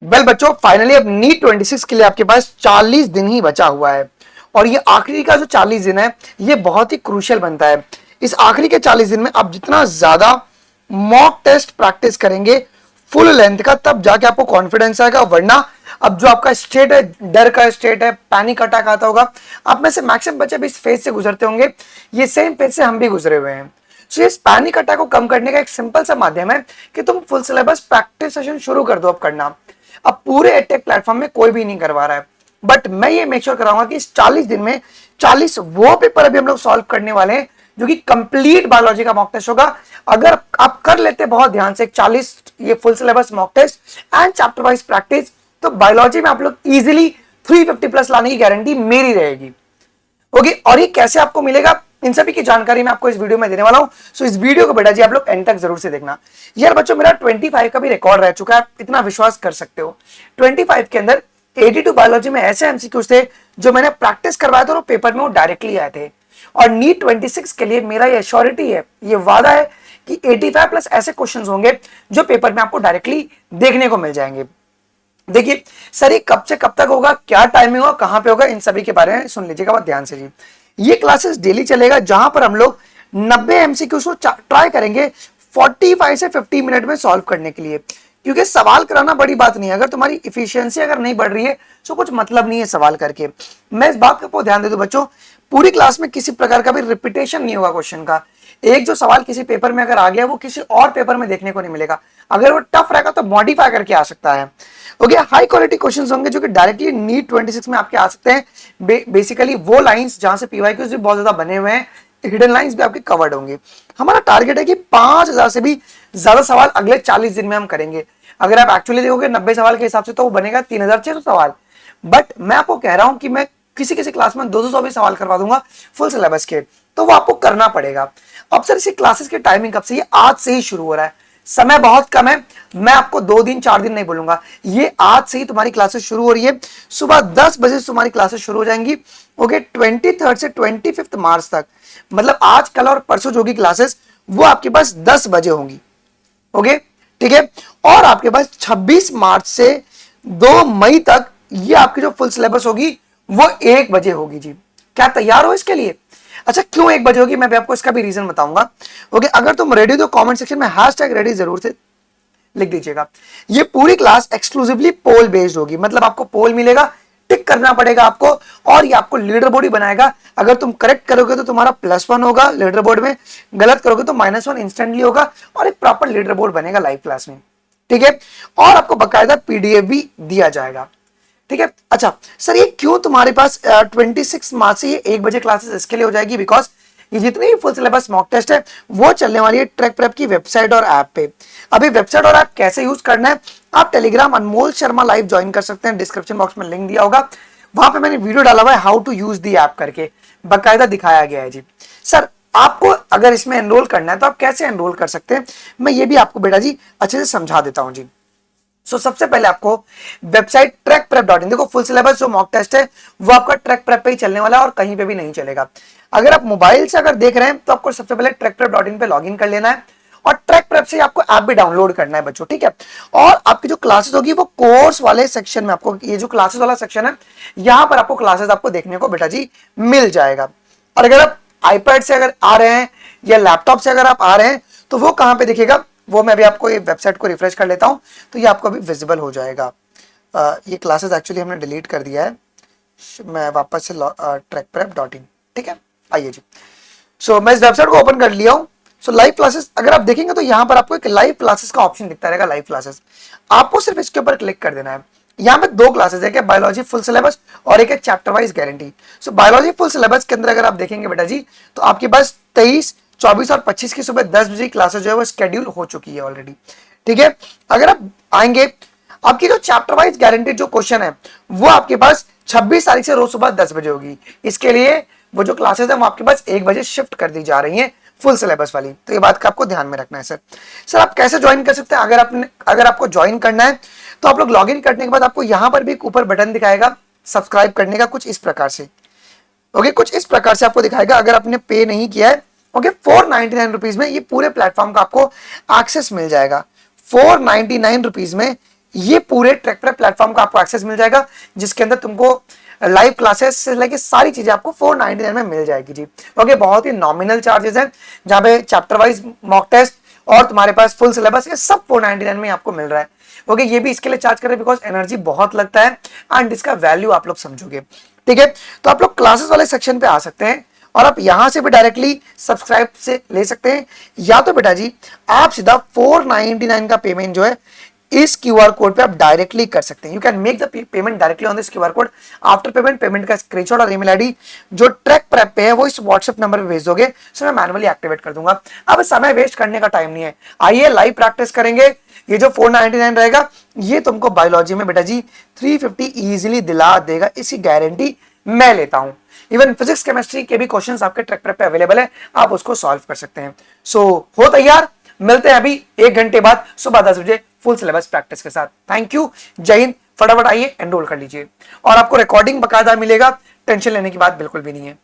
Well बच्चों, finally अब NEET 26 के लिए आपके पास 40 दिन ही बचा हुआ है और ये आखिरी का जो 40 दिन है ये बहुत ही क्रूशियल बनता है। इस आखिरी के 40 दिन में आप जितना ज्यादा मॉक टेस्ट प्रैक्टिस करेंगे फुल लेंथ का, तब जाके आपको कॉन्फिडेंस आएगा। वरना अब जो आपका स्टेट है, डर का स्टेट है, पैनिक अटैक आता होगा, आप में से मैक्सिमम बच्चे भी इस फेज से गुजरते होंगे। ये सेम फेज से हम भी गुजरे हुए हैं। सो इस पैनिक अटैक को कम करने का एक सिंपल सा माध्यम है कि तुम फुल सिलेबस प्रैक्टिस सेशन शुरू कर दो अब करना। अब पूरे एडटेक प्लेटफॉर्म में कोई भी नहीं करवा रहा है, बट मैं ये मेक श्योर कराऊंगा कि इस 40 दिन में 40 वो पेपर अभी हम लोग सॉल्व करने वाले हैं जो कि कंप्लीट बायोलॉजी का मॉक टेस्ट होगा। अगर आप कर लेते बहुत ध्यान से 40 ये full syllabus mock test and chapter wise practice, तो बायोलॉजी में आप लोग इजीली 350 प्लस लाने की गारंटी मेरी रहेगी। ओके, और ये कैसे आपको मिलेगा, इन सभी की जानकारी मैं आपको इस वीडियो में देने वाला हूं। सो इस वीडियो को बेटा जी आप लोग एंड तक जरूर से देखना। यार बच्चों, मेरा 25 का भी रिकॉर्ड रह चुका है, आप इतना विश्वास कर सकते हो। 25 के अंदर 82 बायोलॉजी में ऐसे एमसीक्यूज थे जो मैंने प्रैक्टिस करवाया था और पेपर में वो डायरेक्टली आए थे। और नीट 26 के लिए मेरा ये श्योरिटी है, ये वादा है कि 85 प्लस ऐसे क्वेश्चन होंगे जो पेपर में आपको डायरेक्टली देखने को मिल जाएंगे। देखिए सर, ये कब से कब तक होगा, क्या टाइमिंग होगा, कहां पे होगा, इन सभी के बारे में सुन लीजिएगा बहुत ध्यान से जी। ये क्लासेस डेली चलेगा जहां पर हम लोग 90 एमसीक्यूज को ट्राई करेंगे 45 से 50 मिनट में सॉल्व करने के लिए। क्योंकि सवाल कराना बड़ी बात नहीं है, अगर तुम्हारी इफिशियंसी अगर नहीं बढ़ रही है तो कुछ मतलब नहीं है सवाल करके। मैं इस बात को ध्यान दे दूं बच्चों, पूरी क्लास में किसी प्रकार का भी रिपीटेशन नहीं होगा क्वेश्चन का। एक जो सवाल किसी पेपर में अगर आ गया वो किसी और पेपर में देखने को नहीं मिलेगा। अगर वो टफ रहेगा तो मॉडिफाई करके आ सकता है। ओके, हाई क्वालिटी क्वेश्चंस होंगे जो कि डायरेक्टली नीट 26 में आपके आ सकते हैं। बेसिकली वो लाइंस जहां से पीवाईक्यूज भी बहुत ज्यादा बने हुए हैं, हिडन लाइंस भी आपके कवर्ड होंगे। हमारा टारगेट है कि 5000 से भी ज्यादा सवाल अगले 40 दिन में हम करेंगे। अगर आप एक्चुअली देखोगे 90 सवाल के हिसाब से तो वो बनेगा 3600 सवाल। बट मैं आपको कह रहा हूं कि मैं किसी किसी क्लास में 200 भी सवाल करवा दूंगा फुल सिलेबस के, तो वो आपको करना पड़ेगा। अब सर इसी क्लासेस के टाइमिंग कब से, ये आज से ही शुरू हो रहा है, समय बहुत कम है। मैं आपको 2 दिन 4 दिन नहीं बोलूंगा, ये आज से ही तुम्हारी क्लासेस शुरू हो रही है। सुबह 10 बजे से तुम्हारी क्लासेस शुरू हो जाएंगी। ओके, 23 से 25 मार्च तक, मतलब आज कल और परसों जो होगी क्लासेस वो आपके पास 10 बजे होंगी। ओके ठीक है, और आपके पास 26 मार्च से 2 मई तक ये आपकी जो फुल सिलेबस होगी वो 1 बजे होगी जी। क्या तैयार हो इसके लिए? अच्छा, क्यों 1 बजे होगी मैं भी आपको इसका भी रीजन बताऊंगा। ओके, अगर तुम रेडी हो तो कमेंट सेक्शन में #रेडी जरूर से लिख दीजिएगा। ये पूरी क्लास एक्सक्लूसिवली पोल बेस्ड होगी, मतलब आपको पोल मिलेगा, टिक करना पड़ेगा आपको, और ये आपको लीडर बोर्ड ही बनाएगा। अगर तुम करेक्ट करोगे तो तुम्हारा +1 होगा लीडर बोर्ड में, गलत करोगे तो -1 इंस्टेंटली होगा, और एक प्रॉपर लीडर बोर्ड बनेगा लाइव क्लास में। ठीक है, और आपको बकायदा पीडीएफ भी दिया जाएगा। ठीक है, अच्छा सर, ये क्यों तुम्हारे पास 26 मार्च से ये 1 बजे क्लासेस इसके लिए हो जाएगी? बिकॉज ये जितनी फुल सिलेबस मॉक टेस्ट है वो चलने वाली है ट्रैक प्रेप की वेबसाइट और ऐप पे। अभी वेबसाइट और ऐप कैसे यूज करना है, आप टेलीग्राम अनमोल शर्मा लाइव ज्वाइन कर सकते हैं, डिस्क्रिप्शन बॉक्स में लिंक दिया होगा, वहां पे मैंने वीडियो डाला हुआ है how to use the app करके, बाकायदा दिखाया गया है जी। सर आपको अगर इसमें एनरोल करना है तो आप कैसे एनरोल कर सकते हैं, मैं ये भी आपको बेटा जी अच्छे से समझा देता हूं जी। सबसे पहले आपको वेबसाइट trackprep.in, देखो फुल सिलेबस जो मॉक टेस्ट है वो आपका ट्रैक प्रेप पे ही चलने वाला है और कहीं पे भी नहीं चलेगा। अगर आप मोबाइल से अगर देख रहे हैं तो आपको सबसे पहले trackprep.in पे लॉगिन कर लेना है, और ट्रैक प्रेप से आपको ऐप भी डाउनलोड करना है बच्चों। ठीक है, और आपकी जो क्लासेस होगी वो कोर्स वाले सेक्शन में, आपको ये जो क्लासेस वाला सेक्शन है यहाँ पर आपको क्लासेस आपको देखने को बेटा जी मिल जाएगा। और अगर आप आईपैड से अगर आ रहे हैं या लैपटॉप से अगर आप आ रहे हैं तो वो कहाँ पे दिखेगा, वो मैं भी आपको ये वेबसाइट को रिफ्रेश कर लेता हूं तो ये आपको अभी विजिबल हो जाएगा। ये क्लासेस एक्चुअली हमने डिलीट कर दिया है, मैं वापस से trackprep.in, ठीक है, आइए जी। मैं इस वेबसाइट को ओपन कर लिया हूं। लाइव क्लासेस अगर आप देखेंगे तो यहाँ पर आपको एक लाइव क्लासेस का ऑप्शन दिखता रहेगा, लाइव क्लासेस, आपको सिर्फ इसके ऊपर क्लिक कर देना है। यहाँ पे 2 क्लासेस है, बायोलॉजी फुल सिलेबस और एक है chapter wise guarantee. Biology full syllabus के अंदर अगर आप देखेंगे बेटा जी तो आपके पास 23, 24 और 25 की सुबह 10 बजे क्लासेस जो है वो शेड्यूल हो चुकी है ऑलरेडी। ठीक है, अगर आप आएंगे आपकी जो चैप्टर वाइज गारंटी जो क्वेश्चन है वो आपके पास 26 तारीख से रोज सुबह 10 बजे होगी। इसके लिए वो जो क्लासेस है वो आपके पास 1 बजे शिफ्ट कर दी जा रही है फुल सिलेबस वाली, तो ये बात का आपको ध्यान में रखना है। सर आप कैसे ज्वाइन कर सकते हैं? अगर आपको ज्वाइन करना है तो आप लोग लॉग इन करने के बाद आपको यहाँ पर भी एक ऊपर बटन दिखाएगा सब्सक्राइब करने का, कुछ इस प्रकार से। ओके, कुछ इस प्रकार से आपको दिखाएगा। अगर आपने पे नहीं किया है, ओके, 499 रुपीज में ये पूरे प्लेटफॉर्म का आपको एक्सेस मिल जाएगा। 499 रुपीज में ये पूरे ट्रैक प्रेप प्लेटफॉर्म का आपको एक्सेस मिल जाएगा, जिसके अंदर तुमको लाइव क्लासेस से लेके सारी चीजें आपको 499 में मिल जाएगी जी। ओके, बहुत ही नॉमिनल चार्जेस हैं, जहां पे चैप्टर वाइज मॉक टेस्ट और तुम्हारे पास फुल सिलेबस, ये सब 499 में आपको मिल रहा है। ओके, ये भी इसके लिए चार्ज कर रहे हैं बिकॉज एनर्जी बहुत लगता है एंड इसका वैल्यू आप लोग समझोगे। ठीक है, तो आप लोग क्लासेस वाले सेक्शन पे आ सकते हैं और आप यहां से भी डायरेक्टली सब्सक्राइब से ले सकते हैं, या तो बेटा जी आप सीधा 499 का पेमेंट जो है इस क्यूआर कोड पे आप डायरेक्टली कर सकते हैं। You can make the payment directly on this QR code. After payment, payment का स्क्रीनशॉट और ईमेल आईडी जो ट्रैक प्रेप पे है वो इस व्हाट्सएप नंबर पे भेज दोगे, सो मैं मैनुअली एक्टिवेट कर दूंगा। अब समय वेस्ट करने का टाइम नहीं है, आइए लाइव प्रैक्टिस करेंगे। ये जो 499 रहेगा ये तुमको बायोलॉजी में बेटा जी 350 इजीली दिला देगा, इसकी गारंटी मैं लेता हूं। इवन फिजिक्स केमिस्ट्री के भी क्वेश्चंस आपके ट्रैक प्रेप पे अवेलेबल है, आप उसको सॉल्व कर सकते हैं। सो हो तैयार, मिलते हैं अभी 1 घंटे बाद सुबह 10 बजे फुल सिलेबस प्रैक्टिस के साथ। थैंक यू, जय हिंद। फटाफट आइए एनरोल कर लीजिए और आपको रिकॉर्डिंग बकायदा मिलेगा, टेंशन लेने की बात बिल्कुल भी नहीं है।